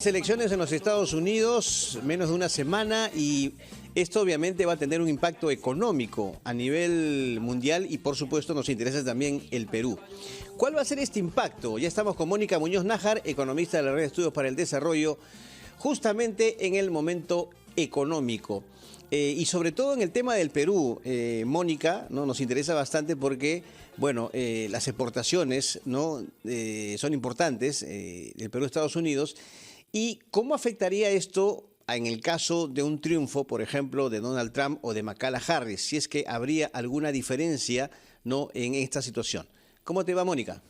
Elecciones en los Estados Unidos, menos de una semana, y esto obviamente va a tener un impacto económico a nivel mundial y por supuesto nos interesa también el Perú. ¿Cuál va a ser este impacto? Ya estamos con Mónica Muñoz Nájar, economista de la Red de Estudios para el Desarrollo, justamente en el momento económico. Y sobre todo en el tema del Perú, Mónica, ¿no? Nos interesa bastante porque, bueno, las exportaciones, ¿no? Son importantes del Perú a Estados Unidos. ¿Y cómo afectaría esto en el caso de un triunfo, por ejemplo, de Donald Trump o de Kamala Harris, si es que habría alguna diferencia, ¿no?, en esta situación? ¿Cómo te va, Mónica?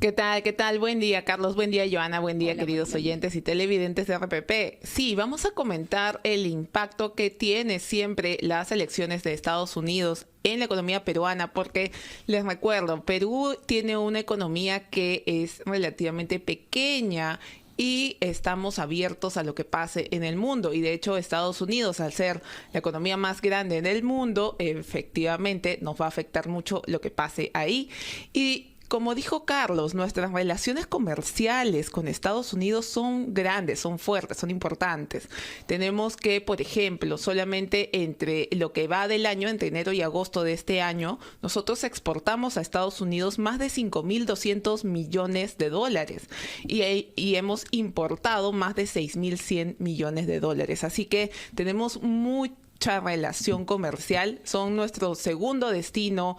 ¿Qué tal? ¿Qué tal? Buen día, Carlos. Buen día, Joana. Buen día, queridos oyentes y televidentes de RPP. Sí, vamos a comentar el impacto que tiene siempre las elecciones de Estados Unidos en la economía peruana, porque les recuerdo, Perú tiene una economía que es relativamente pequeña y estamos abiertos a lo que pase en el mundo. Y de hecho, Estados Unidos, al ser la economía más grande en el mundo, efectivamente nos va a afectar mucho lo que pase ahí. Y como dijo Carlos, nuestras relaciones comerciales con Estados Unidos son grandes, son fuertes, son importantes. Tenemos que, por ejemplo, solamente entre lo que va del año, entre enero y agosto de este año, nosotros exportamos a Estados Unidos más de 5.200 millones de dólares y hemos importado más de 6.100 millones de dólares. Así que tenemos mucha relación comercial, son nuestro segundo destino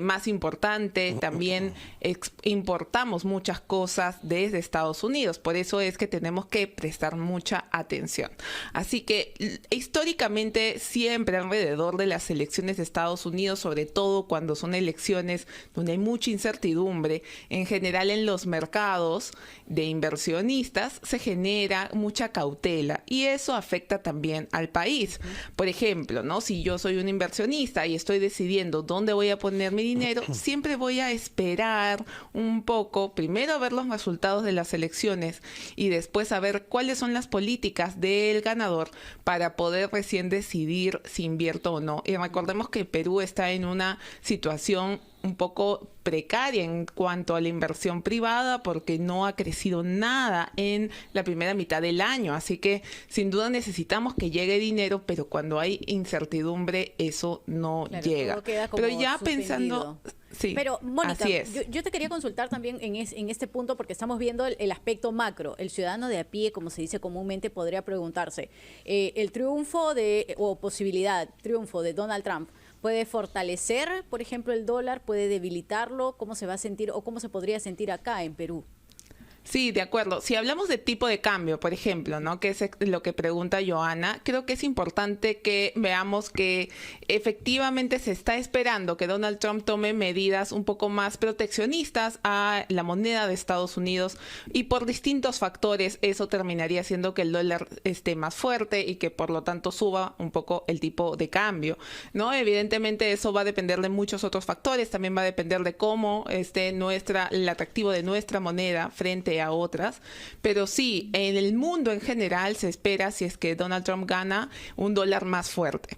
más importante. También importamos muchas cosas desde Estados Unidos, por eso es que tenemos que prestar mucha atención. Así que históricamente siempre alrededor de las elecciones de Estados Unidos, sobre todo cuando son elecciones donde hay mucha incertidumbre, en general en los mercados de inversionistas se genera mucha cautela y eso afecta también al país. Por ejemplo, ¿no? Si yo soy un inversionista y estoy decidiendo dónde voy a poner mi dinero, siempre voy a esperar un poco, primero a ver los resultados de las elecciones y después a ver cuáles son las políticas del ganador para poder recién decidir si invierto o no. Y recordemos que Perú está en una situación un poco precaria en cuanto a la inversión privada porque no ha crecido nada en la primera mitad del año. Así que sin duda necesitamos que llegue dinero, pero cuando hay incertidumbre eso no llega. Todo queda como pero ya suspendido. Pensando... Sí, pero Mónica, así es. yo te quería consultar también en este punto porque estamos viendo el aspecto macro. El ciudadano de a pie, como se dice comúnmente, podría preguntarse, el triunfo o posibilidad, triunfo de Donald Trump, ¿puede fortalecer, por ejemplo, el dólar? ¿Puede debilitarlo? ¿Cómo se va a sentir o cómo se podría sentir acá en Perú? Sí, de acuerdo. Si hablamos de tipo de cambio, por ejemplo, ¿no?, que es lo que pregunta Joana, creo que es importante que veamos que efectivamente se está esperando que Donald Trump tome medidas un poco más proteccionistas a la moneda de Estados Unidos y por distintos factores eso terminaría haciendo que el dólar esté más fuerte y que por lo tanto suba un poco el tipo de cambio, ¿no? Evidentemente eso va a depender de muchos otros factores, también va a depender de cómo esté el atractivo de nuestra moneda frente a otras, pero sí, en el mundo en general se espera, si es que Donald Trump gana, un dólar más fuerte.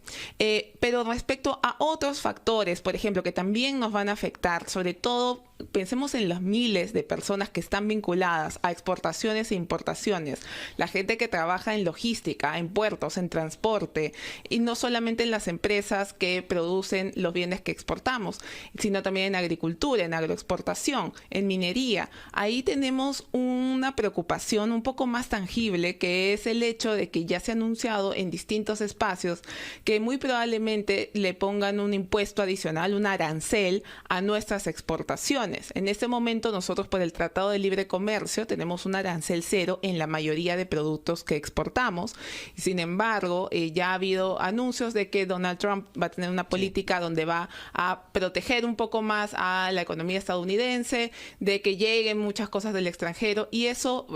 Pero respecto a otros factores, por ejemplo, que también nos van a afectar, sobre todo pensemos en los miles de personas que están vinculadas a exportaciones e importaciones, la gente que trabaja en logística, en puertos, en transporte, y no solamente en las empresas que producen los bienes que exportamos, sino también en agricultura, en agroexportación, en minería. Ahí tenemos una preocupación un poco más tangible, que es el hecho de que ya se ha anunciado en distintos espacios que muy probablemente le pongan un impuesto adicional, un arancel a nuestras exportaciones. En este momento nosotros por el Tratado de Libre Comercio tenemos un arancel cero en la mayoría de productos que exportamos. Sin embargo, ya ha habido anuncios de que Donald Trump va a tener una política donde va a proteger un poco más a la economía estadounidense, de que lleguen muchas cosas del extranjero y eso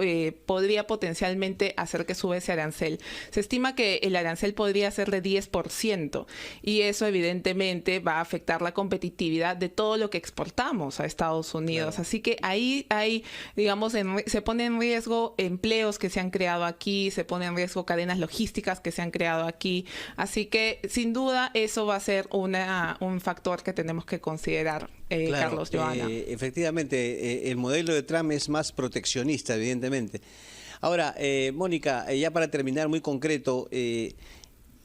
podría potencialmente hacer que suba ese arancel. Se estima que el arancel podría ser de 10% y eso evidentemente va a afectar la competitividad de todo lo que exportamos a Estados Unidos. Claro. Así que ahí hay, digamos, se pone en riesgo empleos que se han creado aquí, se pone en riesgo cadenas logísticas que se han creado aquí. Así que sin duda eso va a ser un factor que tenemos que considerar, claro, Carlos, Joana. Efectivamente, el modelo de Trump es más proteccionista, evidentemente. Ahora, Mónica, ya para terminar muy concreto,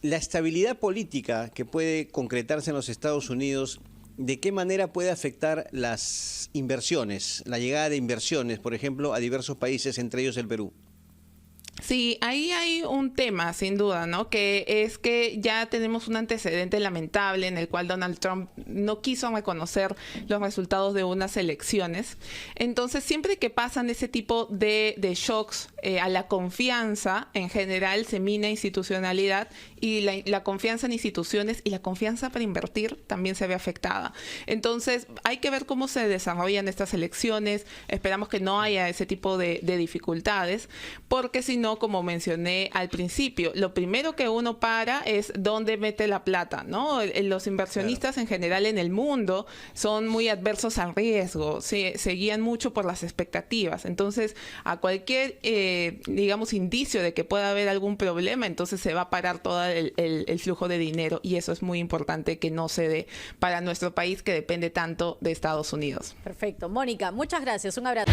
la estabilidad política que puede concretarse en los Estados Unidos, ¿de qué manera puede afectar las inversiones, la llegada de inversiones, por ejemplo, a diversos países, entre ellos el Perú? Sí, ahí hay un tema, sin duda, ¿no? Que es que ya tenemos un antecedente lamentable en el cual Donald Trump no quiso reconocer los resultados de unas elecciones. Entonces, siempre que pasan ese tipo de shocks a la confianza, en general se mina institucionalidad y la confianza en instituciones y la confianza para invertir también se ve afectada. Entonces, hay que ver cómo se desarrollan estas elecciones. Esperamos que no haya ese tipo de dificultades, porque si no, como mencioné al principio, lo primero que uno para es dónde mete la plata, ¿no? Los inversionistas en general en el mundo son muy adversos al riesgo, se guían mucho por las expectativas. Entonces, a cualquier, digamos, indicio de que pueda haber algún problema, entonces se va a parar todo el flujo de dinero, y eso es muy importante que no se dé para nuestro país, que depende tanto de Estados Unidos. Perfecto. Mónica, muchas gracias. Un abrazo.